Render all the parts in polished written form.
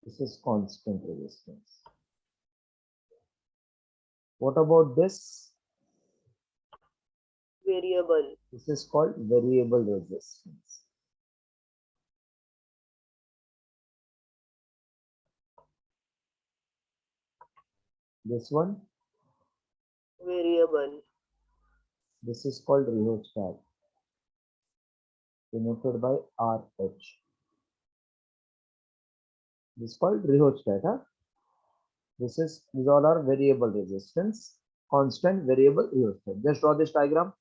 This is constant resistance. What about this? Variable. This is called variable resistance. This one, Variable. this is called rheostat, denoted by RH. This is called rheostat. Huh? These all are variable resistance, constant variable rheostat. Just draw this diagram.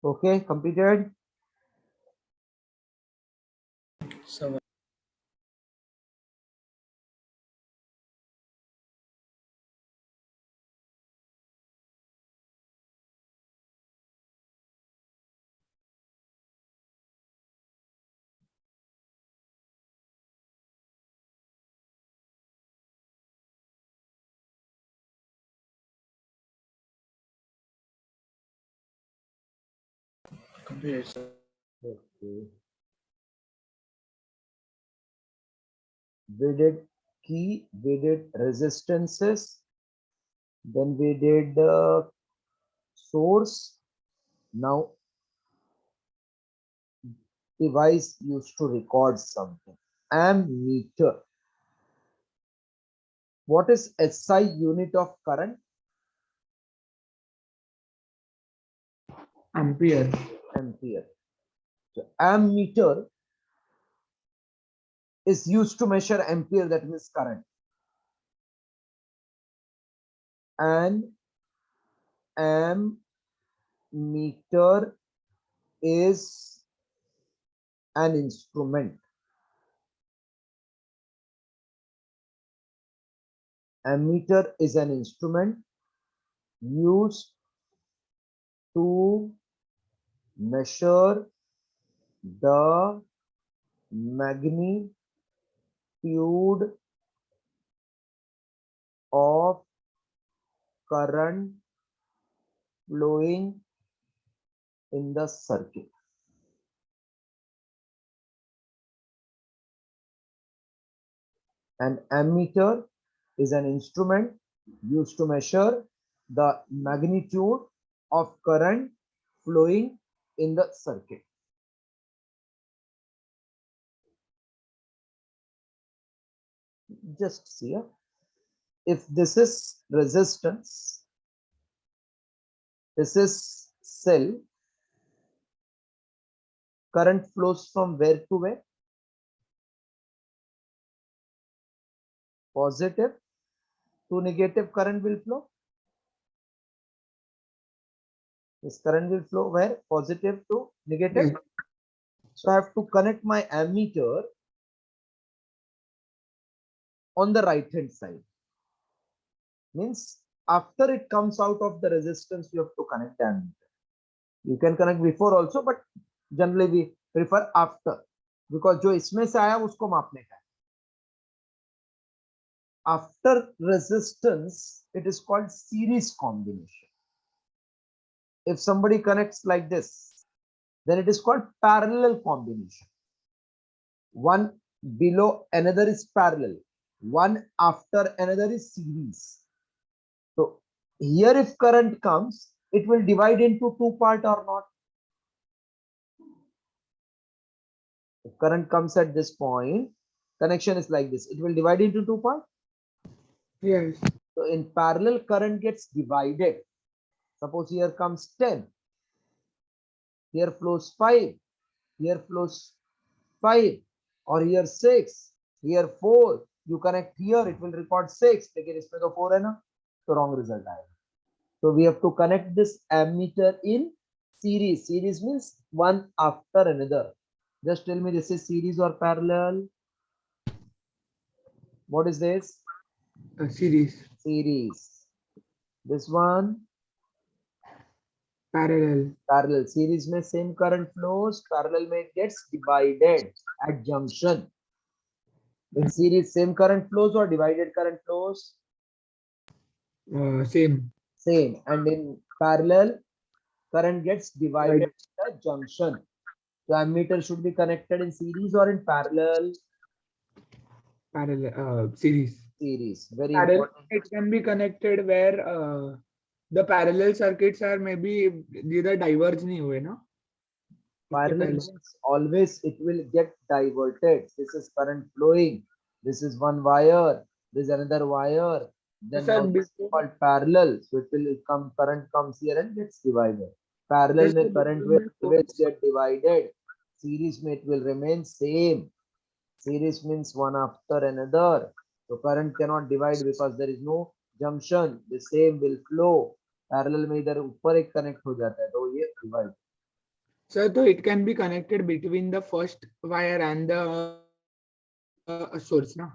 Okay, completed. So completed. So Okay. We did key, we did resistances, then we did source. Now device used to record something. Ammeter. What is SI unit of current? ampere. Ampere. So ammeter is used to measure ampere, that means current. And ammeter is an instrument. Ammeter is an instrument used to measure the magnitude of current flowing in the circuit. An ammeter is an instrument used to measure the magnitude of current flowing in the circuit. Just see here. If this is resistance, this is cell, current flows from where to where? Positive to negative current will flow. This current will flow where? Positive to negative. So I have to connect my ammeter on the right hand side. Means after it comes out of the resistance, you have to connect the ammeter. You can connect before also, but generally we prefer after, because जो इसमें से आया उसको मापने का है. After resistance, it is called series combination. If somebody connects like this, then it is called parallel combination. One below another is parallel, one after another is series. So here if current comes, it will divide into two part or not. If current comes at this point, connection is like this. It will divide into two parts. Yes. So in parallel, current gets divided. Suppose here comes 10. Here flows 5. Here flows 5. Or here 6. Here 4. You connect here, it will record 6. लेकिन इसमें तो 4 है ना, तो wrong result आएगा. So we have to connect this ammeter in series. Series means one after another. Just tell me, this is series or parallel? What is this? A series. Series. This one Parallel. parallel. Series में same current flows. Parallel में it gets divided at junction. In series, same current flows or divided current flows? Same. Same. And in parallel, current gets divided at junction. So ammeter should be connected in series or in parallel? Parallel. Series. Series. Very Parallel. important. It can be connected where the parallel circuits are maybe either diverge नहीं हुए ना. Parallel means always it will get diverted. This is current flowing. This is one wire. This is another wire. Then Sir, now this is called parallel. So it will come, current comes here and gets divided. Parallel Yes, mein current will always get divided. Series mein it will remain same. Series means one after another. So current cannot divide because there is no junction. The same will flow. Parallel में इधर ऊपर एक connect हो जाता है तो ये divide. Sir, so it can be connected between the first wire and the source ना,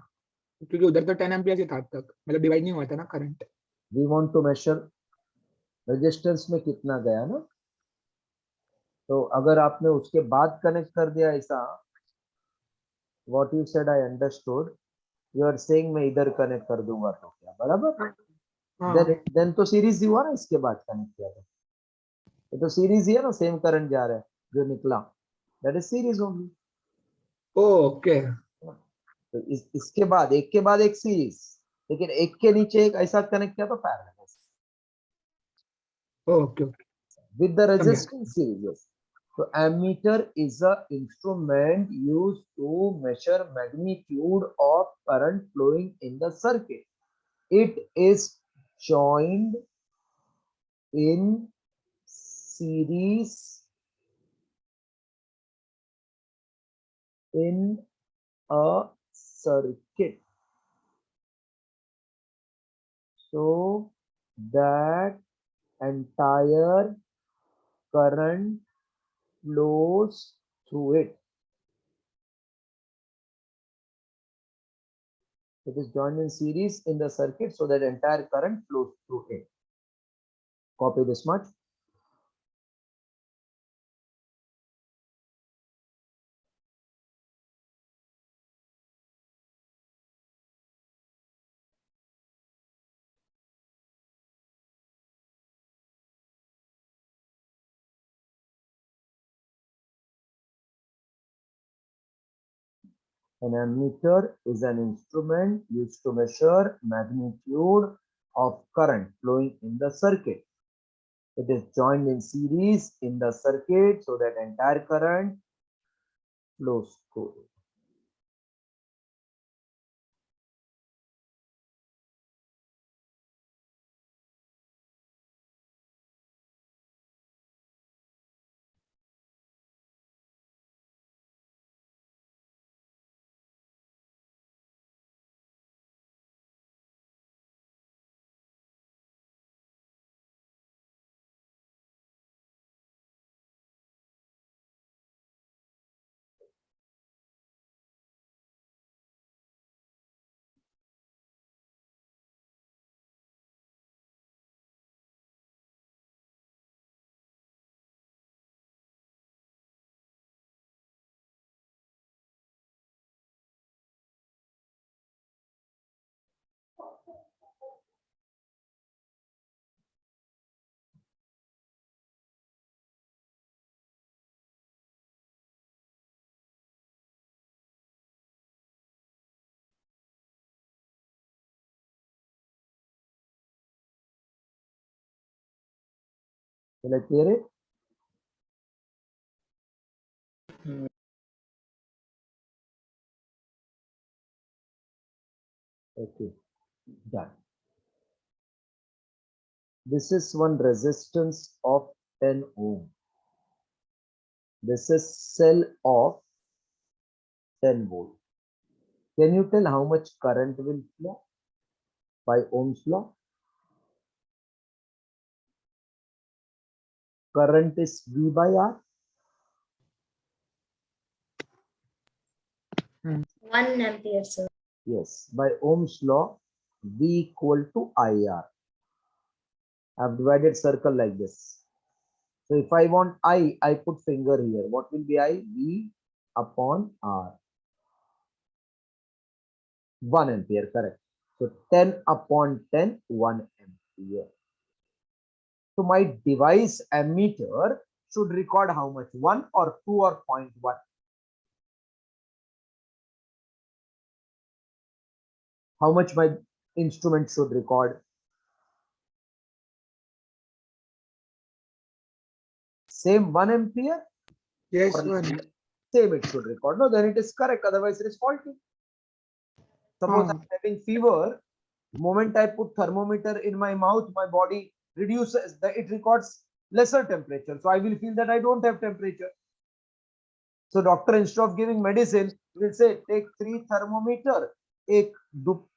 क्योंकि उधर तो 10 एम्पियर ही था अब तक, मतलब डिवाइड नहीं हुआ था ना current. We want to measure resistance में कितना गया ना, तो अगर आपने उसके बाद कनेक्ट कर दिया ऐसा, what you said I understood, you are saying मैं इधर कनेक्ट कर दूंगा तो क्या बराबर, देन तो सीरीज ही हुआ ना, इसके बाद कनेक्ट किया तो सीरीज ही है ना, सेम करंट जा रहा है जो निकला, that is series only. Okay. तो इसके बाद एक के बाद एक सीरीज, लेकिन एक के नीचे एक ऐसा कनेक्ट किया तो parallel. Okay. With the resistance series. So ammeter is a instrument used to measure magnitude of current flowing in the circuit. It is joined in series in a circuit so that entire current flows through it. It is joined in series in the circuit so that entire current flows through it. Copy this much. An ammeter is an instrument used to measure magnitude of current flowing in the circuit. It is joined in series in the circuit so that entire current flows through it. Will I clear it? Okay, done. This is one resistance of 10 ohm. This is cell of 10 volt. Can you tell how much current will flow by Ohm's law? Current is V by R. 1 ampere, sir. Yes, by Ohm's law, V equal to IR. I've divided circle like this. So if I want I put finger here. What will be I? V upon R. 1 ampere, correct. So 10 upon 10, 1 ampere. So my device ammeter should record how much? 1 or 2 or 0.1? How much my instrument should record? Same 1 ampere? Yes, Or one. same it should record. No, then it is correct. Otherwise it is faulty. Suppose I'm having fever. Moment I put thermometer in my mouth, my body reduces, it records lesser temperature. So I will feel that I don't have temperature. So doctor, instead of giving medicine, will say take 3 thermometer, एक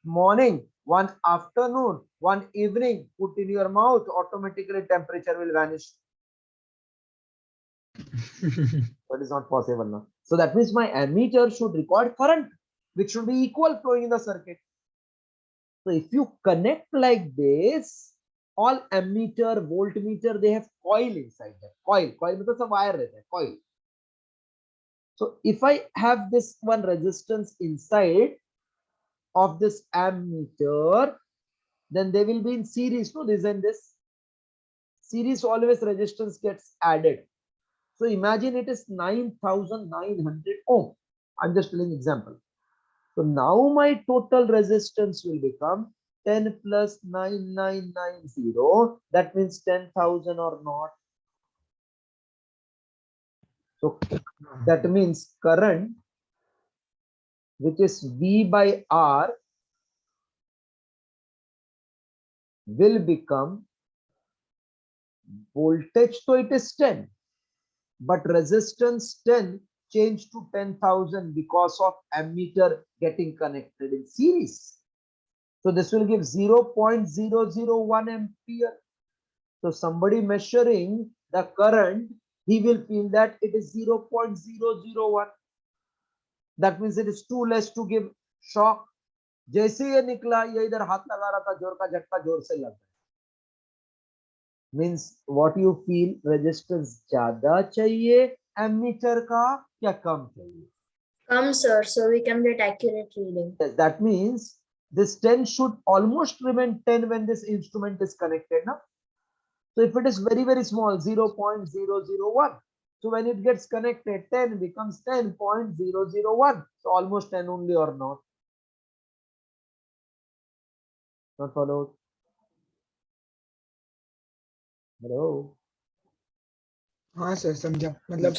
morning, 1 afternoon, 1 evening, put in your mouth, automatically temperature will vanish. That is not possible now. So that means my ammeter should record current, which should be equal flowing in the circuit. So if you connect like this, all ammeter, voltmeter, they have coil inside that. Coil means a wire, coil. So if I have this one resistance inside of this ammeter, then they will be in series. No, this and this series, always resistance gets added. So imagine it is 9,900 ohm. I'm just telling example. So now my total resistance will become 10 plus 9990. That means 10,000 or not. So that means current, which is V by R, will become voltage. So it is 10, but resistance 10 changed to 10,000 because of ammeter getting connected in series. So this will give 0.001 ampere. So somebody measuring the current, he will feel that it is 0.001. That means it is too less to give shock. जैसे ये निकला, ये इधर हाथ लगा रहा था, जोर का झटका जोर से लग गया. Means what you feel, resistance ज्यादा चाहिए ammeter का या कम चाहिए? Come, sir, so we can get accurate reading. Yes, that means this 10 should almost remain 10 when this instrument is connected now. So if it is very, very small, 0.001. So when it gets connected, 10 becomes 10.001. So almost 10 only or not? Not followed? Hello? हाँ sir समझा. मतलब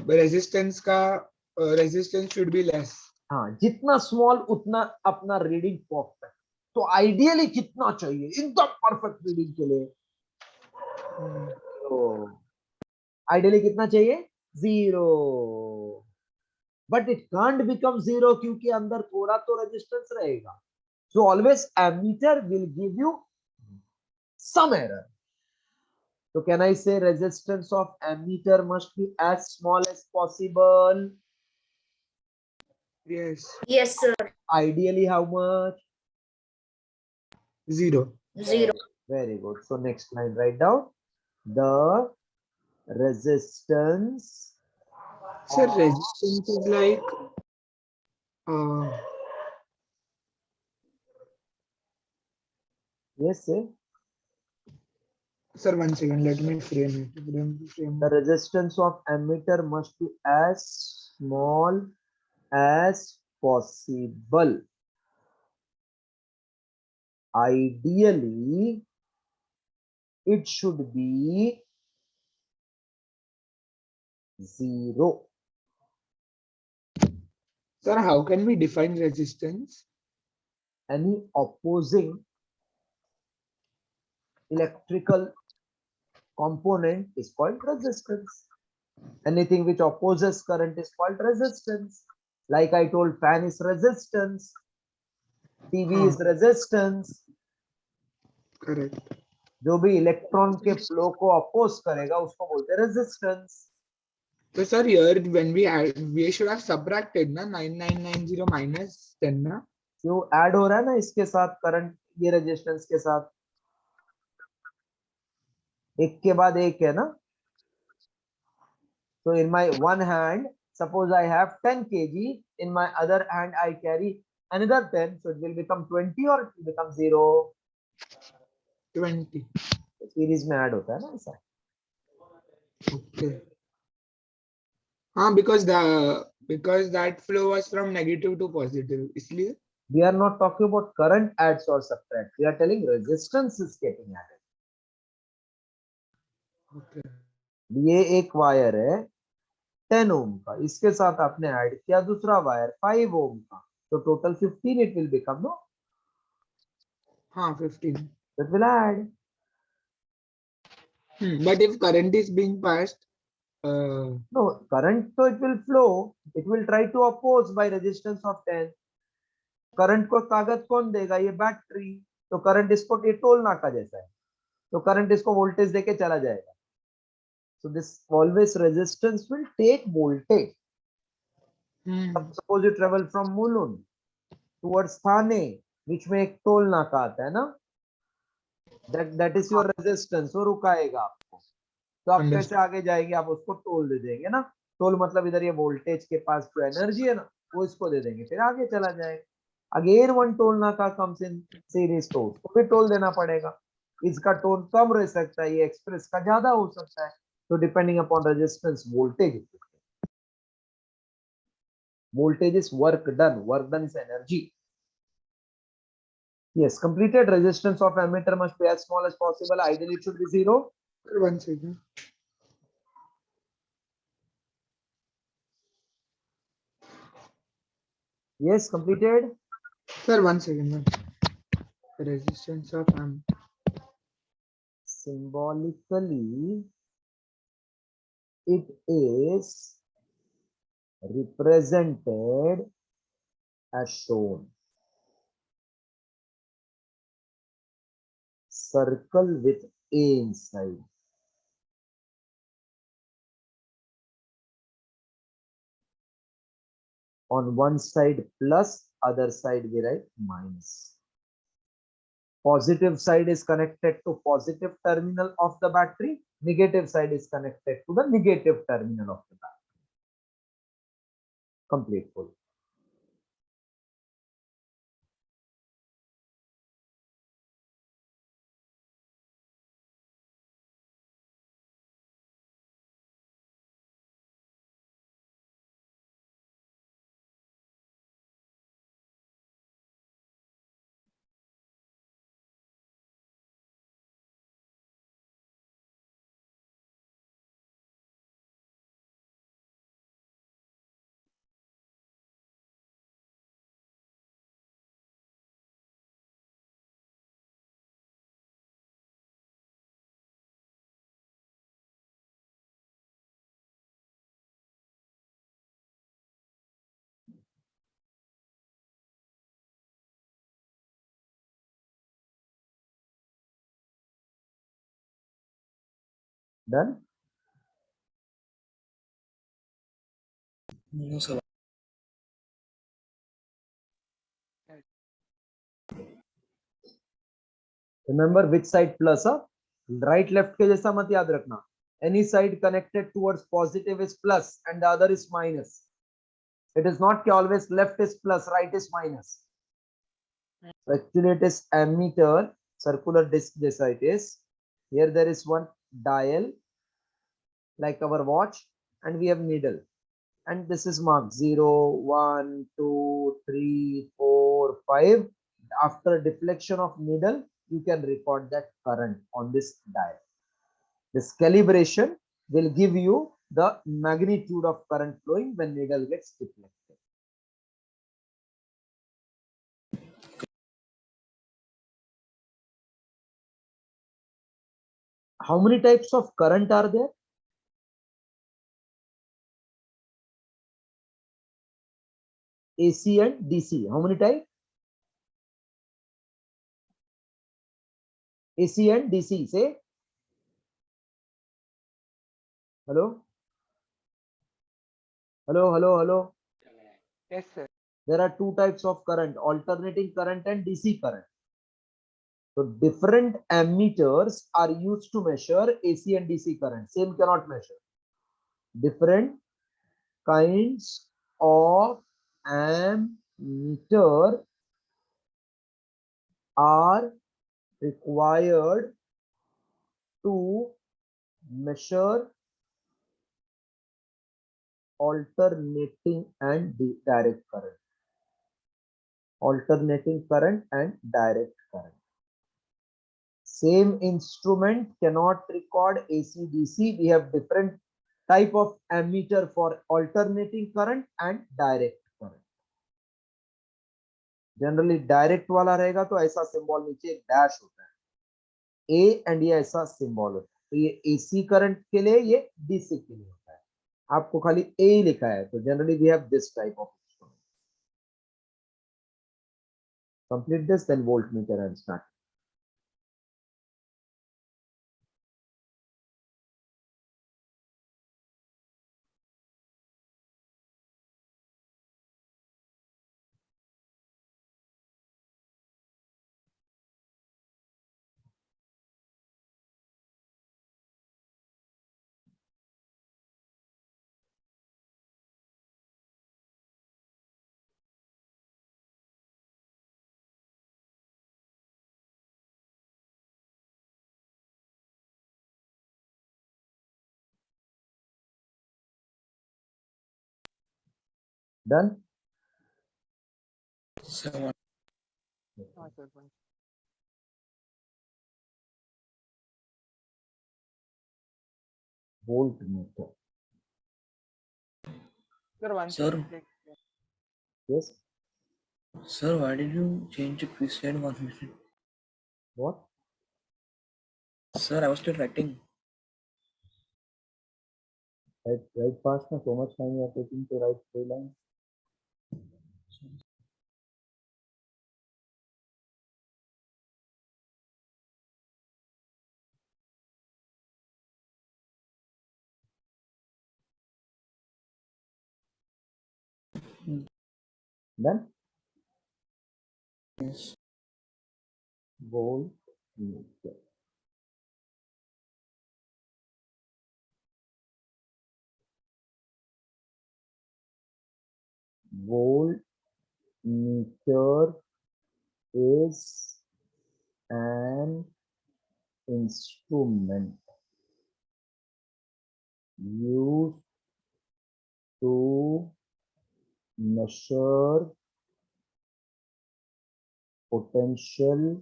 resistance का resistance should be less. हाँ, जितना small उतना अपना reading perfect. तो ideally कितना चाहिए एकदम परफेक्ट रीडिंग के लिए? आइडियली कितना चाहिए? 0. बट इट कांट बिकम 0 क्योंकि अंदर थोड़ा तो रेजिस्टेंस रहेगा. So always ammeter will give you some error. So can I say resistance of ammeter must be as small as possible? Yes. Yes, sir. Ideally how much? 0. 0. Very good. So next line, write down the resistance. Sir, resistance is like Yes, sir. Sir, 1 second, let me frame it. The resistance of ammeter must be as small as possible. Ideally it should be 0. Sir, how can we define resistance? Any opposing electrical component is called resistance. Anything which opposes current is called resistance. Like I told, fan is resistance, TV is resistance. Correct. जो भी electron के flow को oppose करेगा उसको बोलते हैं resistance. So sir, here when we add, we should have subtracted na 9990 minus 10 na. जो add हो रहा है ना इसके साथ करंट, ये रेजिस्टेंस के साथ एक के बाद एक है ना. So in my one hand, suppose I have 10 kg, in my other hand I carry another 10, so it will become 20 or it will become 0. 20. Series में ऐड होता है ना ऐसा. Okay. Because that flow was from negative to positive. इसलिए We are not talking about current adds or subtract. We are telling resistance is getting added. okay. ये एक wire है 10 ओम का, इसके साथ आपने ऐड किया दूसरा वायर 5 ओम का, तो total 15 it will become, no? 15. It will add. But if current is being passed, No, current so it will flow. It will try to oppose by resistance of 10. Current को ताकत कौन देगा? ये battery. तो current इसको, ये toll नाका जैसा है, तो करंट इसको वोल्टेज देके चला जाएगा. So this always resistance will take voltage. Suppose you travel from Mulund towards Thane, which में एक टोल नाका आता है ना, that is your resistance. वो रुकाएगा आपको, तो आप कैसे आगे जाएंगे? आप उसको टोल दे देंगे ना. टोल मतलब इधर ये वोल्टेज के पास जो एनर्जी है ना वो इसको दे देंगे, फिर आगे चला जाएगा. अगेन वन टोल नाका कम्स इन सीरीज, तो उसको भी टोल देना पड़ेगा. इसका टोल कम रह सकता है, ये एक्सप्रेस का ज्यादा हो सकता है. तो depending upon resistance voltage. Voltage is work done is energy. Yes, completed. Resistance of ammeter must be as small as possible. Ideally it should be 0. Sir, 1 second. Yes, completed. Sir, 1 second. Resistance of Symbolically, it is represented as shown. Circle with A inside. On one side plus, other side we write minus. Positive side is connected to positive terminal of the battery. Negative side is connected to the negative terminal of the battery. Complete full. Done? No, sir. Remember which side plus, right left के जैसा मत याद रखना. Any side connected towards positive is plus and the other is minus. It is not always left is plus, right is minus. Actually it is ammeter, circular disc जैसा it is. Here there is one dial like our watch and we have needle. And this is marked 0, 1, 2, 3, 4, 5. After deflection of needle, you can record that current on this dial. This calibration will give you the magnitude of current flowing when needle gets deflected. How many types of current are there? AC and DC. How many types? AC and DC. Say. Hello? Hello, hello, hello. Yes, sir. There are two types of current, alternating current and DC current. So different ammeters are used to measure AC and DC current. Same cannot measure. Different kinds of ammeter are required to measure alternating and direct current. Alternating current and direct current. Same instrument cannot record AC DC. We have different type of ammeter for alternating current and direct current. Generally direct वाला रहेगा तो ऐसा symbol नीचे एक dash होता है A and ये ऐसा सिंबल होता है तो ये एसी करंट के लिए ये डीसी के लिए होता है आपको खाली ए ही लिखा है तो generally we have this type of instrument complete this then voltmeter and start done Sir, हाँ, sir. Voltmeter Sir, one Sir. second. Yes sir, why did you change the preset 1 minute? What Sir, I was still writing. write fast na so much time you are taking to write three lines done Yes. voltmeter voltmeter is an instrument used to measure potential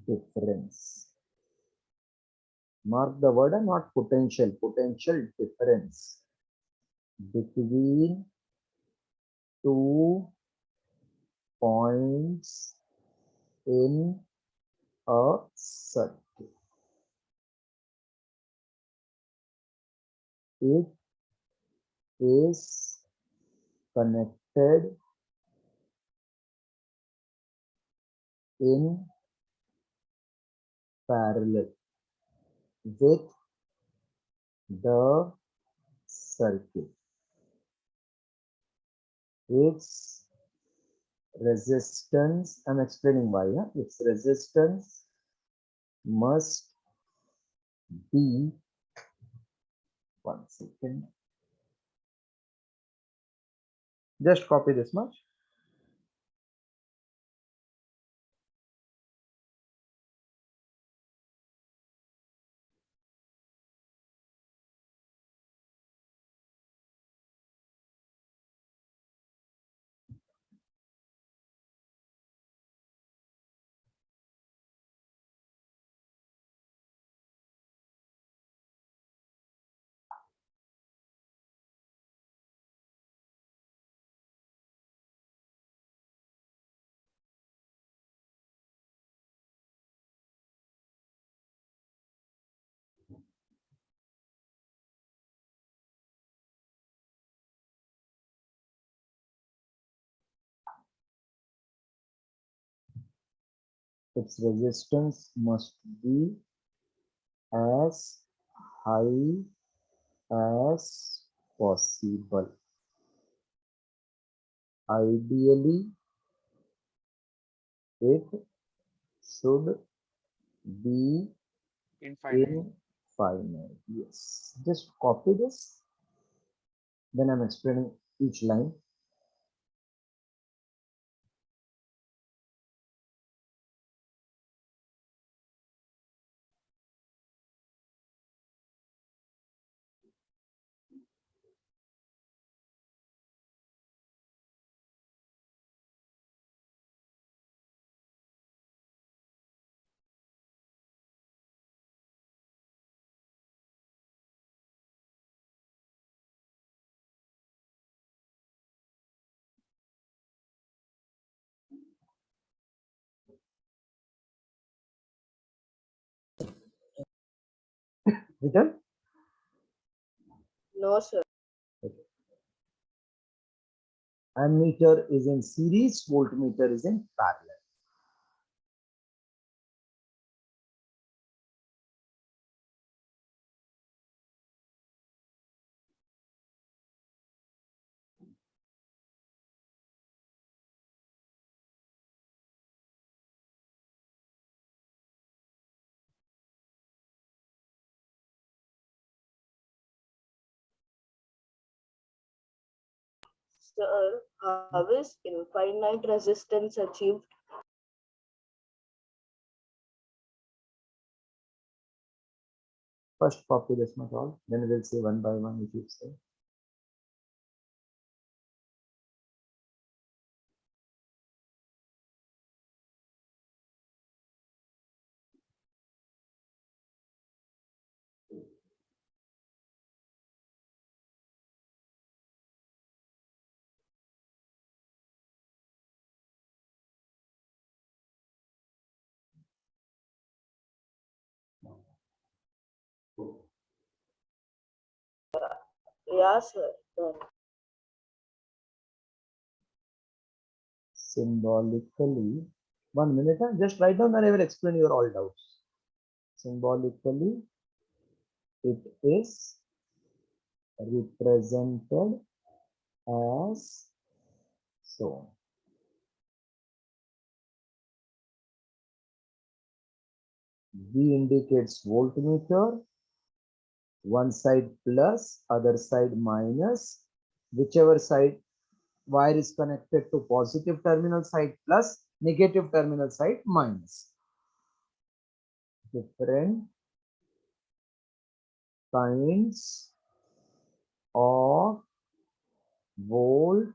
difference. Mark the word and not potential, potential difference between two points in a circuit. It is connected in parallel with the circuit. Its resistance, I'm explaining why, its resistance must be, one second, just copy this much. its resistance must be as high as possible. Ideally, it should be Infinite. infinite. Yes. Just copy this. Then I'm explaining each line. Written? No, sir. Ammeter is in series, voltmeter is in parallel. Sir, how is infinite resistance achieved? First copy this much all, then we'll say one by one if you say. Yeah, sir. Done. Symbolically, 1 minute, huh? Just write down and I will explain your all doubts. Symbolically, it is represented as shown. V indicates voltmeter, one side plus, other side minus, whichever side wire is connected to positive terminal side plus, negative terminal side minus. Different kinds of voltmeter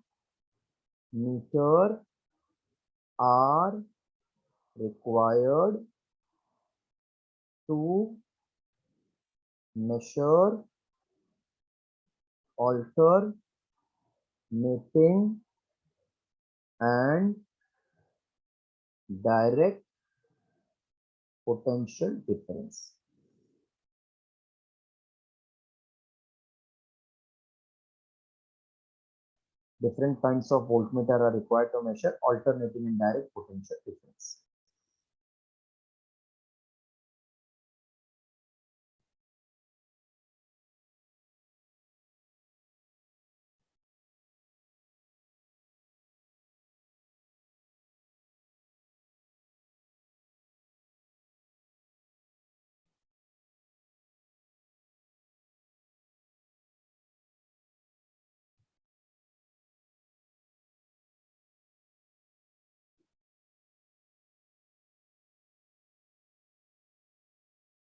are required to measure alternating and direct potential difference. Different kinds of voltmeter are required to measure alternating and direct potential difference.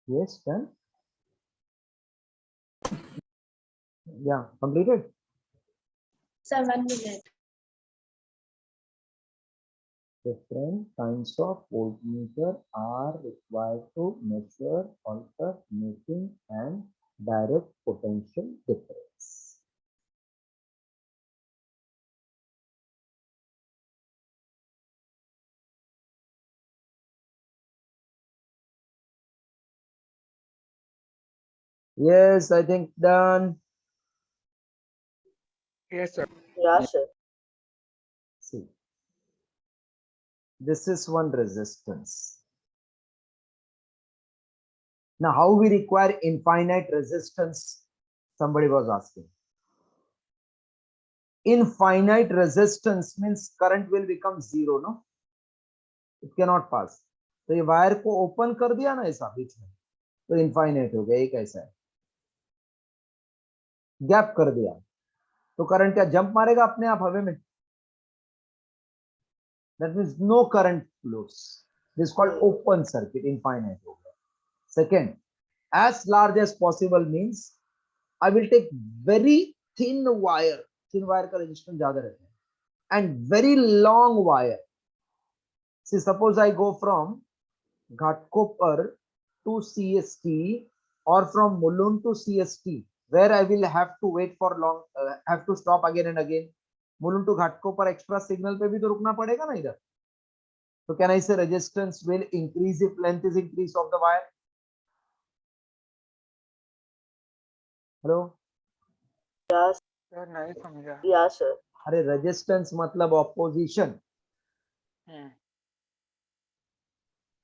Yes, done. Yeah, completed. Sir, 1 minute. Different kinds of voltmeter are required to measure alternating and direct potential difference. Yes, I think done. Yes, sir. Yeah, sir. See, this is one resistance. Now, how we require infinite resistance? Somebody was asking. Infinite resistance means current will become zero, no? It cannot pass. तो ये wire को open कर दिया ना ऐसा बीच में, तो infinite हो गया. एक ऐसा है, गैप कर दिया तो करंट क्या जंप मारेगा अपने आप हवा में? That means no current flows. This is called open circuit, infinite हो गया. Second, as large as possible means I will take very thin wire. Thin wire का resistance ज्यादा रहता है. And very long wire. See, suppose I go from Ghatkopar to CST or from Mulund to CST, where I will have to wait for long, have to stop again and again. Mulund to Ghatkopar extra signal पे भी तो रुकना पड़ेगा ना इधर. So can I say resistance will increase if length is increase of the wire? Hello? Yes, sir नहीं समझा. yeah, sir. अरे resistance मतलब opposition.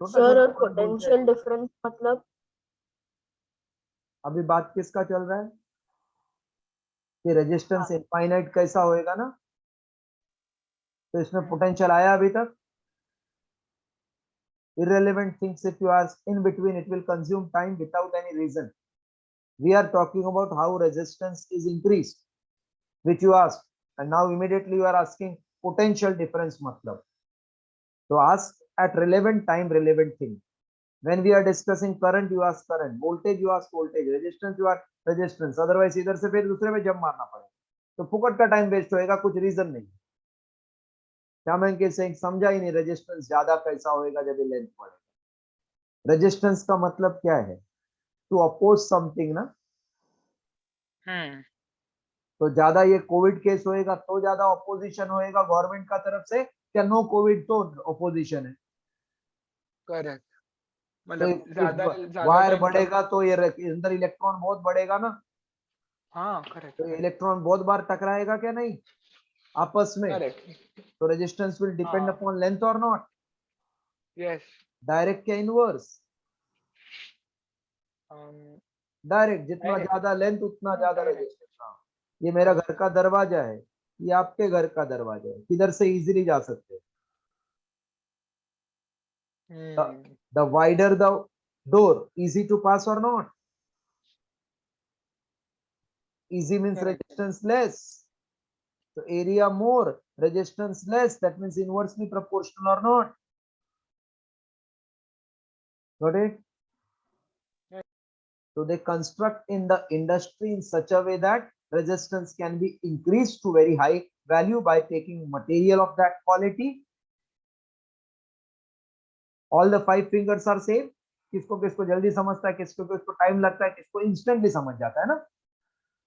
छोटा Sir, छोटा और word बोलते हैं. potential difference मतलब अभी बात किसका चल रहा है कि रेजिस्टेंस इनफाइनाइट कैसा होएगा ना, तो इसमें पोटेंशियल आया अभी तक. irrelevant things if you ask in between, it will consume time without any reason. We are talking about how resistance is increased, which you asked, and now immediately you are asking potential difference matlab. So ask at relevant time relevant thing. When we are discussing current, you ask current. Voltage, you ask voltage. Resistance, you ask resistance. Otherwise इधर से फिर दूसरे में jump मारना पड़ेगा, तो फुकट का टाइम वेस्ट होएगा, कुछ रीजन नहीं. क्या मैं इनके से समझा ही नहीं. रेजिस्टेंस ज्यादा कैसा होएगा जब ये लेंथ बढ़ेगा. रेजिस्टेंस का मतलब क्या है? टू अपोज समथिंग ना. तो ज्यादा ये कोविड केस होएगा तो ज्यादा ऑपोजिशन होएगा गवर्नमेंट का तरफ से, क्या नो कोविड तो ऑपोजिशन है? करेक्ट. तो मतलब ज्यादा वायर time तक. बढ़ेगा तो ये अंदर इलेक्ट्रॉन बहुत बढ़ेगा ना, हाँ करेक्ट. तो इलेक्ट्रॉन बहुत बार टकराएगा क्या नहीं आपस में. करेक्ट. तो रेजिस्टेंस विल डिपेंड हाँ. अपॉन लेंथ और नॉट. यस. डायरेक्ट क्या इनवर्स? डायरेक्ट जितना Direct. ज्यादा लेंथ उतना ज्यादा direct. रेजिस्टेंस. हाँ, ये मेरा घर का दरवाजा है, ये आपके घर का दरवाजा है, किधर से इजीली जा सकते हैं. The wider the door, easy to pass or not? Easy means Correct. resistance less. So area more, resistance less. That means inversely proportional or not? Got it? Yes. So they construct in the industry in such a way that resistance can be increased to very high value by taking material of that quality. All the 5 fingers are same. किसको किसको जल्दी समझता है, किसको किसको time लगता है, किसको इंस्टेंटली समझ जाता है ना.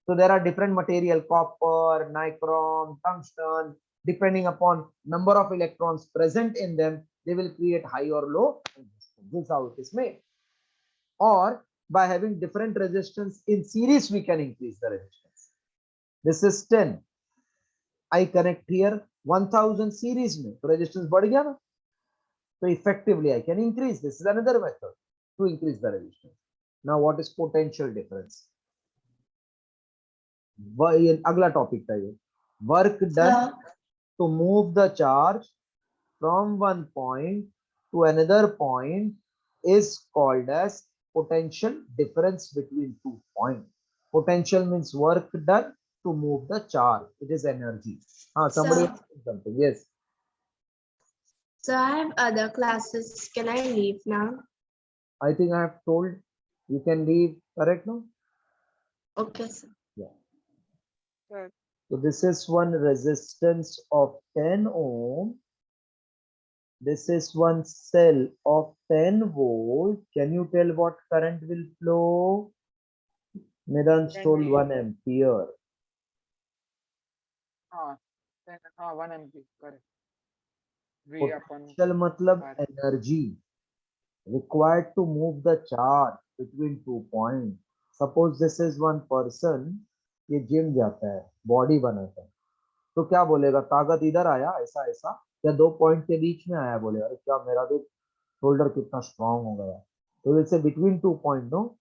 So there are different material, copper, nichrome, tungsten, depending upon number of electrons present in them, they will create high or low resistance. This is how it is made. Or by having different resistance in series, we can increase the resistance. This is 10. I connect here 1000 series में, तो resistance बढ़ गया ना. So effectively I can increase. This is another method to increase the resistance. Now what is potential difference? ये अगला topic था. ये work done to move the charge from one point to another point is called as potential difference between 2 points. Potential means work done to move the charge. It is energy. Somebody something. Yes. So I have other classes. Can I leave now? I think I have told you can leave. Correct now? Okay, sir. Right. So this is one resistance of 10 ohm. This is one cell of 10 volt. Can you tell what current will flow? Medansh told 1 ampere. हाँ. 1 MP. Correct. V upon. Potential matlab R. energy required to move the charge between 2 points. Suppose this is one person, ये gym जाता है, body बनाता है, तो क्या बोलेगा? ताकत इधर आया ऐसा ऐसा, या 2 पॉइंट के बीच में आया, बोलेगा अरे क्या मेरा भी शोल्डर कितना स्ट्रांग हो गया. We will say between 2 points, no?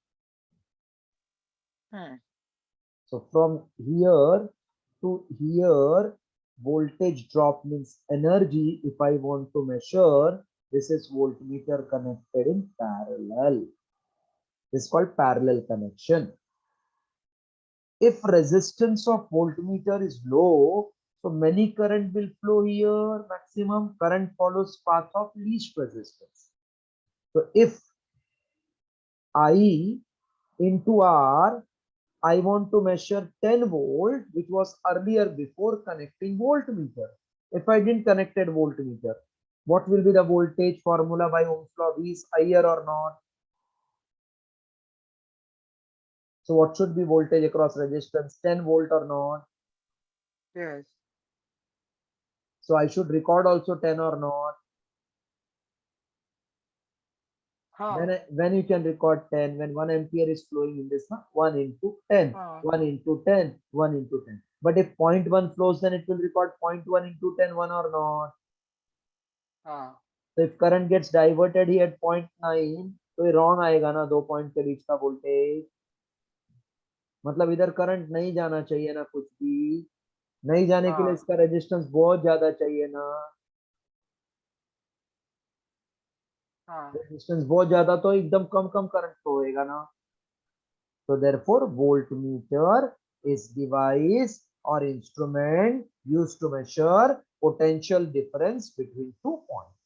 So from here to here, voltage drop means energy. If I want to measure, this is voltmeter connected in parallel. This is called parallel connection. If resistance of voltmeter is low, so many current will flow here. Maximum current follows path of least resistance. So if I into R, I want to measure 10 volt, which was earlier before connecting voltmeter. If I didn't connected voltmeter, what will be the voltage formula by Ohm's law? V is higher or not? So what should be voltage across resistance? 10 volt or not? Yes. So I should record also 10 or not? When you can record 10, when 1 ampere is flowing in this, 1 into 10, 1 into 10, 1 into 10. But if 0.1 flows, then it will record 0.1 into 10, 1 or not? So if current gets diverted here at 0.9, तो ये wrong आएगा ना 2 point के बीच का voltage. मतलब इधर current नहीं जाना चाहिए ना, कुछ भी नहीं जाने के लिए इसका रेजिस्टेंस बहुत ज्यादा चाहिए ना. रेजिस्टेंस बहुत ज्यादा तो एकदम कम कम करंट तो होएगा ना. So therefore voltmeter is device or instrument used to measure potential difference between 2 points.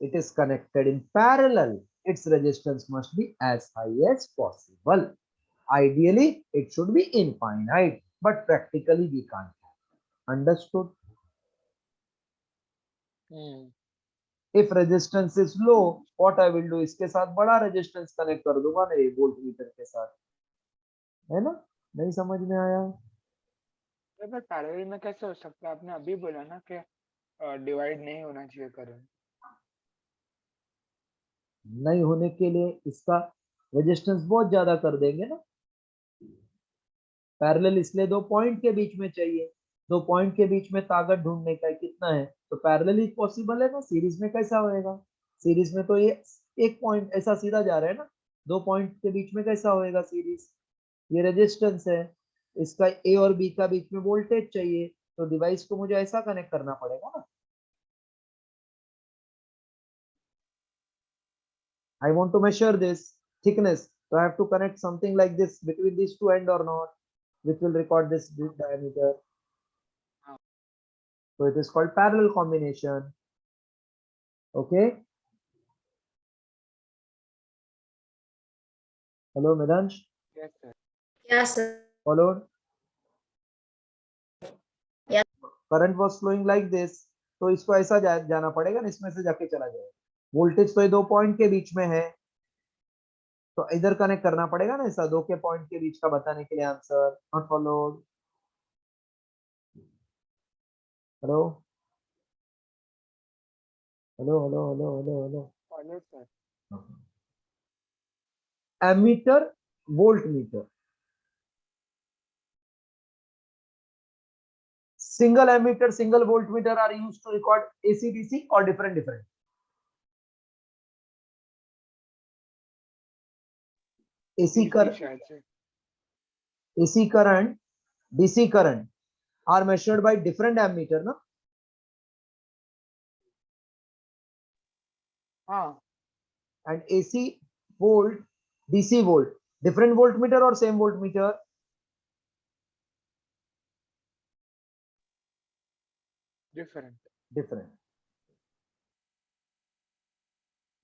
It is connected in parallel. Its resistance must be as high as possible. Ideally, it should be infinite, but practically we can't. Understood? If resistance is low, what I will do? इसके साथ बड़ा resistance connect कर दूंगा ना ये voltmeter के साथ, है ना? नहीं समझ में आया? पर पैरेलल में कैसे हो सकता है? आपने अभी बोला ना कि डिवाइड नहीं होना चाहिए करंट. नहीं होने के लिए इसका रेजिस्टेंस बहुत ज्यादा कर देंगे ना. पैरेलल इसलिए 2 पॉइंट के बीच में चाहिए. 2 पॉइंट के बीच में ताकत ढूंढने का कितना है, तो पैरेलल ही पॉसिबल है ना. सीरीज में कैसा होएगा? सीरीज में तो ये एक पॉइंट ऐसा सीधा जा रहा है ना. 2 पॉइंट के बीच में कैसा होएगा सीरीज? ये रेजिस्टेंस है, इसका ए और बी का बीच में वोल्टेज चाहिए, तो डिवाइस को मुझे ऐसा कनेक्ट करना पड़ेगा ना. I want to measure this thickness, so I have to connect something like this between these two end or not, which will record this diameter. So it is called parallel combination. Okay. Hello, Medansh. Yes, sir. Yes, sir. Followed? Yeah. Current was flowing like this, तो इसको ऐसा जाना पड़ेगा ना, इसमें से जाके चला जाएगा. वोल्टेज तो ये 2 पॉइंट के बीच में है, तो इधर कनेक्ट करना पड़ेगा ना ऐसा 2 के पॉइंट के बीच का बताने के लिए. Answer not followed. Hello hello hello hello hello hello. Follow, sir. Ammeter, voltmeter. Single ammeter, single voltmeter are used to record AC, DC or different. AC current, शायद से. AC current, DC current are measured by different ammeter, na? And AC volt, DC volt, different voltmeter or same voltmeter? Different. Different.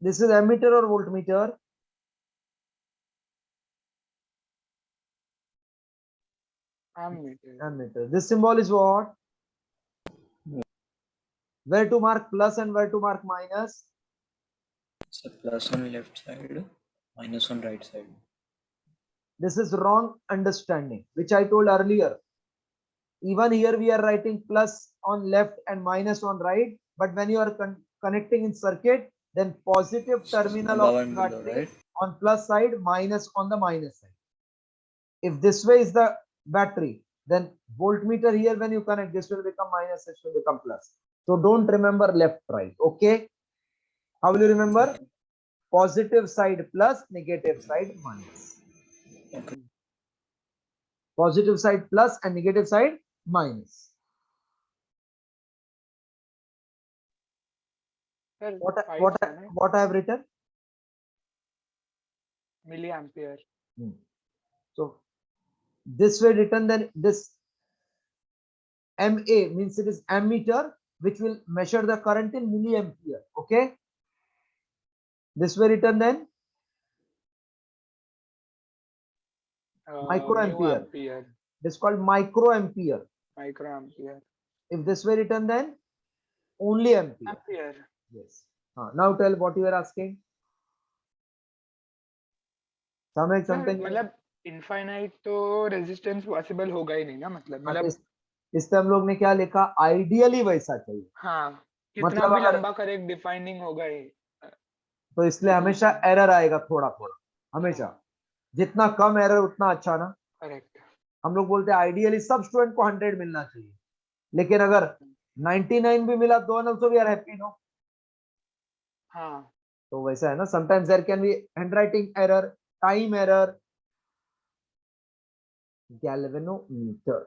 This is ammeter or voltmeter? Ammeter. Ammeter. This symbol is what? Where to mark plus and where to mark minus? So plus on left side, minus on right side. This is wrong understanding, which I told earlier. Even here we are writing plus on left and minus on right, but when you are connecting in circuit, then positive terminal Above of and below, battery right? on plus side, minus on the minus side. If this way is the battery, then voltmeter here when you connect, this will become minus, this will become plus. So don't remember left right. Okay, how will you remember? positive side plus, negative side minus. Okay. Positive side plus and negative side minus. Sir, What I- 5 what I- था ना? what I have written? Milliampere. So this way written, then this MA means it is ammeter, which will measure the current in milliampere. Okay. This way written, then microampere. Mu ampere. This is called microampere. Microampere. If this way written, then only ampere. Ampere. Yes. Now tell what you are asking. Sir Something. मतलब infinite तो resistance possible होगा ही नहीं ना, मतलब इससे हम लोग ने क्या लिखा? आइडियली वैसा चाहिए. हाँ, कितना मतलब भी अगर- लंबा करे डिफाइनिंग होगा ही. तो इसलिए हमेशा एरर आएगा थोड़ा थोड़ा, हमेशा. जितना कम एरर उतना अच्छा ना. करेक्ट. हम लोग बोलते हैं आइडियली सब स्टूडेंट को 100 मिलना चाहिए, लेकिन अगर 99 भी मिला तो also we are happy no. हाँ. तो वैसा है ना. Sometimes there can be handwriting error, time error. Galvanometer.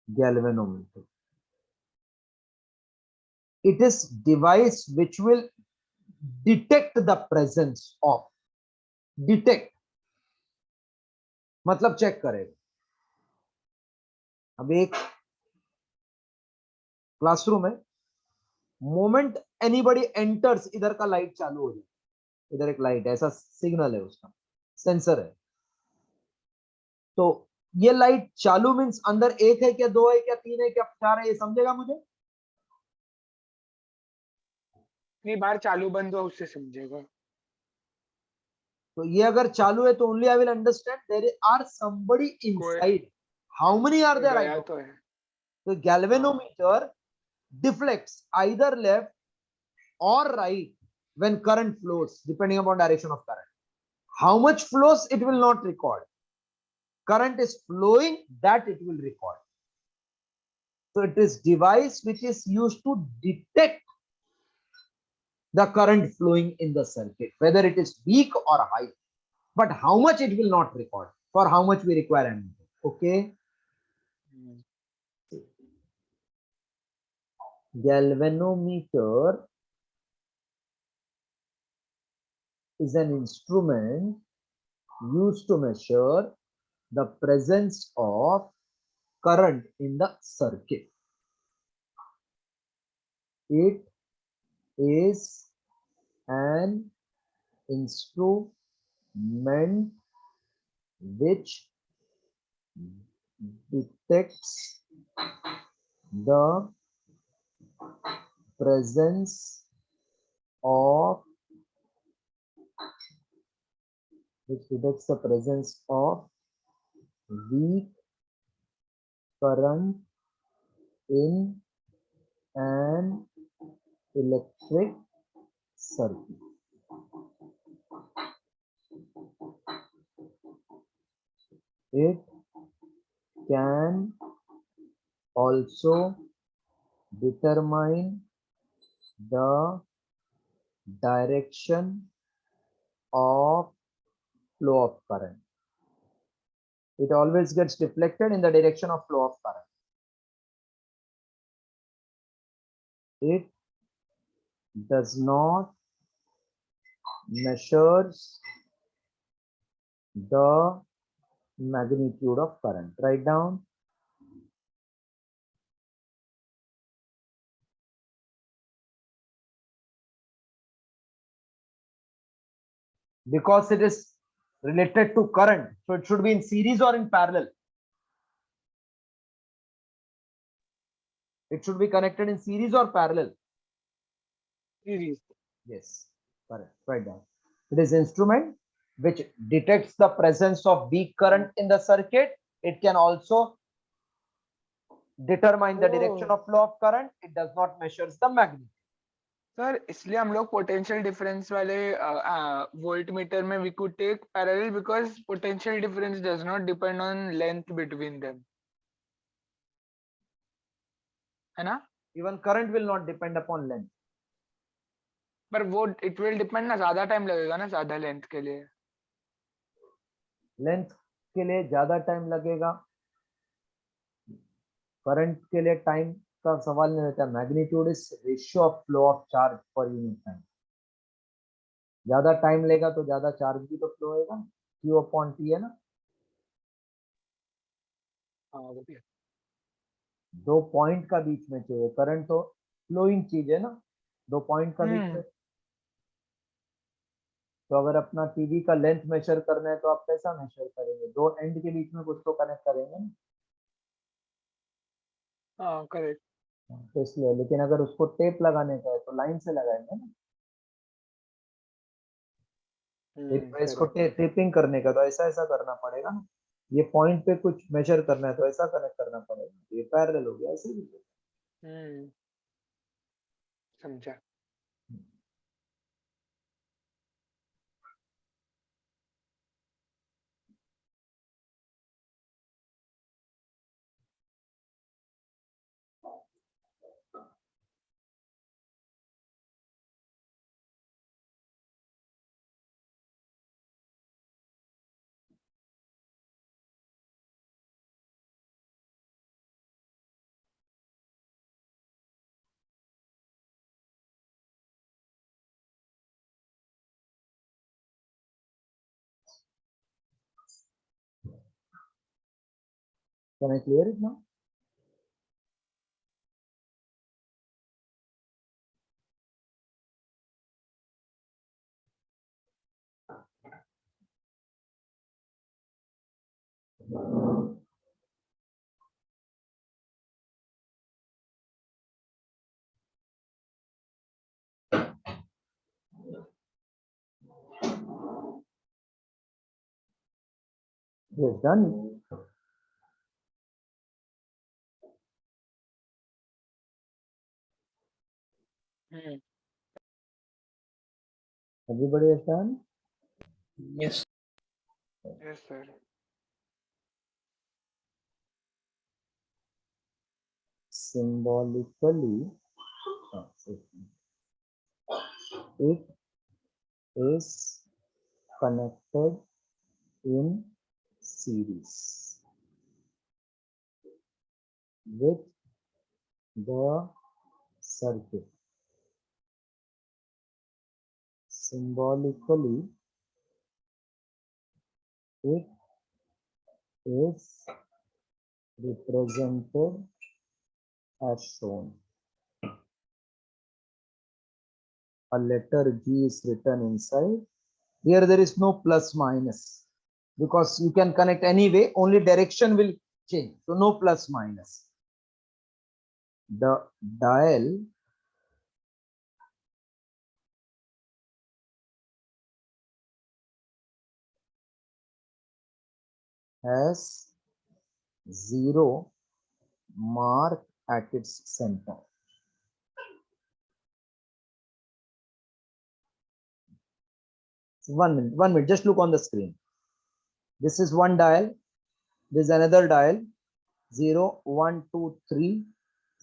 Galvanometer. It is device which will detect the presence of. Detect मतलब चेक करेगा. अब एक क्लासरूम है, मोमेंट एनीबडी एंटर्स इधर का लाइट चालू हो जाए. इधर एक लाइट है, ऐसा सिग्नल है, उसका सेंसर है. तो ये लाइट चालू मीन्स अंदर एक है क्या, दो है क्या, तीन है क्या, चार है, ये समझेगा मुझे. इतनी बार चालू बंद हुआ उससे समझेगा. तो ये अगर चालू है तो only I will understand there are somebody inside. How many are there? I gotta know. तो है. तो galvanometer deflects either left or right when current flows, depending upon direction of current. How much flows it will not record. Current is flowing, that it will record. So it is device which is used to detect the current flowing in the circuit, whether it is weak or high. But how much it will not record. For how much we require ammeter. Okay. Galvanometer is an instrument used to measure the presence of current in the circuit. It is an instrument which detects the presence of weak current in an electric circuit. It can also determine the direction of flow of current. It always gets deflected in the direction of flow of current. It does not measures the magnitude of current. Write down. Because it is related to current, so it should be in series or in parallel. It should be connected in series or parallel. Series. Yes, correct. Write down. It is instrument which detects the presence of weak current in the circuit. It can also determine the direction of flow of current. It does not measure the magnitude. Sir इसलिए हम लोग potential difference वाले voltmeter में we could take parallel because potential difference does not depend on length between them, है ना? Even current will not depend upon length. पर वो it will depend ना, ज्यादा टाइम लगेगा ना ज्यादा लेंथ के लिए। लेंथ के लिए ज्यादा टाइम लगेगा, करंट के लिए टाइम का सवाल नहीं रहता। Magnitude is ratio of flow of charge per unit time. ज्यादा टाइम लेगा तो ज्यादा चार्ज भी तो फ्लो होएगा, Q अपॉन T है ना। हाँ वो भी है। दो पॉइंट का बीच में चाहिए, करंट तो फ्लोइंग चीज है ना, दो पॉइंट का बीच हम्म। में। तो अगर अपना टीवी का लेंथ मेजर करना है तो आप कैसा मेजर करेंगे, दो एंड के बीच में कुछ तो कनेक्ट करेंगे ना। हाँ करेक्ट। तो इसलिए, लेकिन अगर उसको टेप लगाने का है तो लाइन से लगाएंगे ना। इसको करेक्ट। टेपिंग करने का तो ऐसा ऐसा करना पड़ेगा ना। ये पॉइंट पे कुछ मेजर करना है तो ऐसा कनेक्ट करना पड़ेगा, ये पैरेलल हो गया ऐसे भी। समझा। Can I clear it now? Yes, done. Everybody has done? Yes. Yes sir. Symbolically, it is connected in series with the circuit. Symbolically, it is represented as shown. A letter G is written inside. Here there is no plus minus because you can connect anyway, only direction will change. So no plus minus. The dial has 0 mark at its center. One minute, just look on the screen. This is one dial, this is another dial, 0, 1, 2, 3,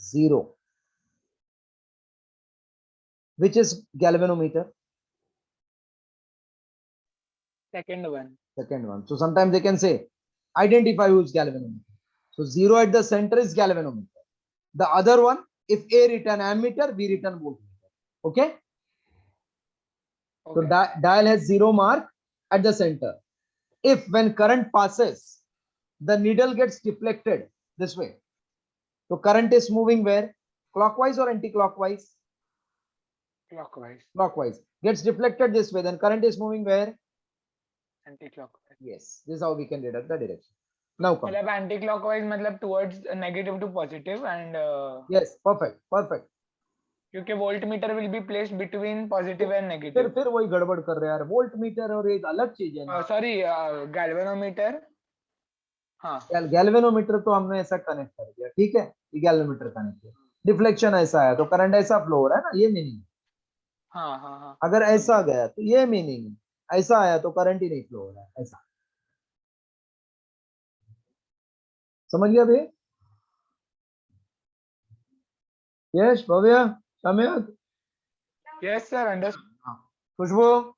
0. Which is galvanometer? Second one. Second one. So sometimes they can say, identify who's galvanometer. So 0 at the center is galvanometer. The other one, if A written ammeter, B written voltmeter. Okay? So dial has 0 mark at the center. If when current passes, the needle gets deflected this way. So current is moving where? Clockwise or anti-clockwise? Clockwise. Clockwise. Gets deflected this way, then current is moving where? Anti clockwise. Yes. This is how we can deduct the direction. Now come. मतलब anticlockwise मतलब towards negative to positive and Yes, perfect, perfect. क्योंकि voltmeter will be placed between positive and negative. फिर वही गड़बड़ कर रहे हैं यार, वोल्ट मीटर और एक अलग चीज है ना। Sorry galvanometer. हाँ गैल्वेनोमीटर तो हमने ऐसा कनेक्ट कर दिया, ठीक है, ये गैल्वेनोमीटर कनेक्ट किया, डिफ्लेक्शन ऐसा है तो करंट ऐसा फ्लो हो रहा है ना, ये मीनिंग। हाँ हाँ हाँ। अगर ऐसा गया तो ये मीनिंग है, ऐसा आया तो करंट ही नहीं फ्लो हो रहा है, ऐसा। समझ गया भैया? यश, भव्या, सम्यक, Yes, sir. Understood. Khushbu,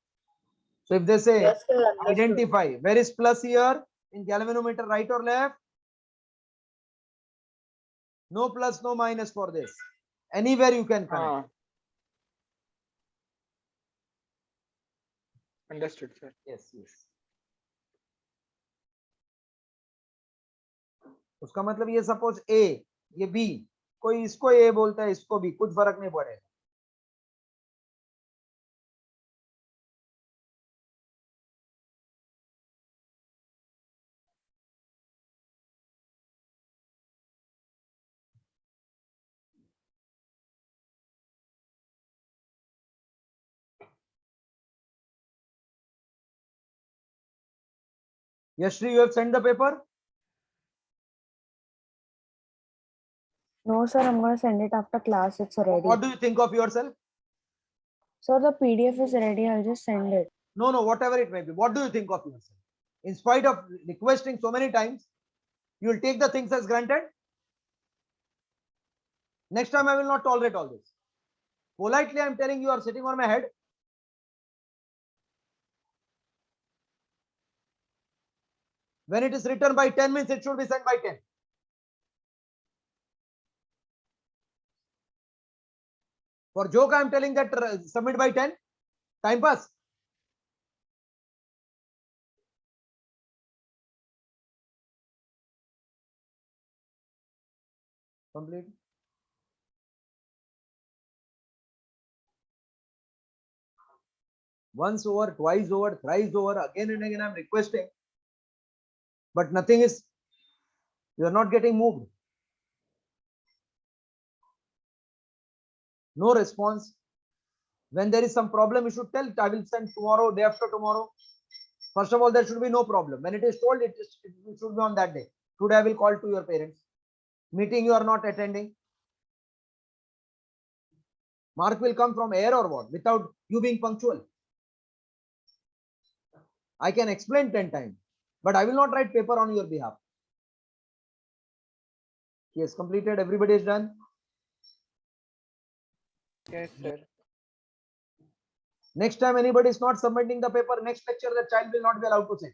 so if they say Yes, sir. Understood. identify, where is plus here in galvanometer, right or left? No plus, no minus for this. Anywhere you can connect. Understood, sir. Yes, yes. उसका मतलब ये suppose A, ये B, कोई इसको A बोलता है, इसको B, कुछ फर्क नहीं पड़ेगा. Yashri, you have sent the paper? No, sir, I'm going to send it after class. It's ready. What do you think of yourself? Sir, the PDF is ready. I'll just send it. No, whatever it may be. What do you think of yourself? In spite of requesting so many times, you will take the things as granted? Next time I will not tolerate all this. Politely, I am telling you are sitting on my head. When it is written by 10 means it should be sent by 10. For joke, I am telling that submit by 10. Time pass. Complete. Once over, twice over, thrice over, again and again I am requesting. But nothing is, you are not getting moved. No response. When there is some problem, you should tell it. I will send tomorrow, day after tomorrow. First of all, there should be no problem. When it is told, it should be on that day. Today I will call to your parents. Meeting you are not attending. Mark will come from air or what? Without you being punctual. I can explain 10 times, but I will not write paper on your behalf. Yes, completed. Everybody is done. Yes, sir. Next time anybody is not submitting the paper, next lecture the child will not be allowed to send.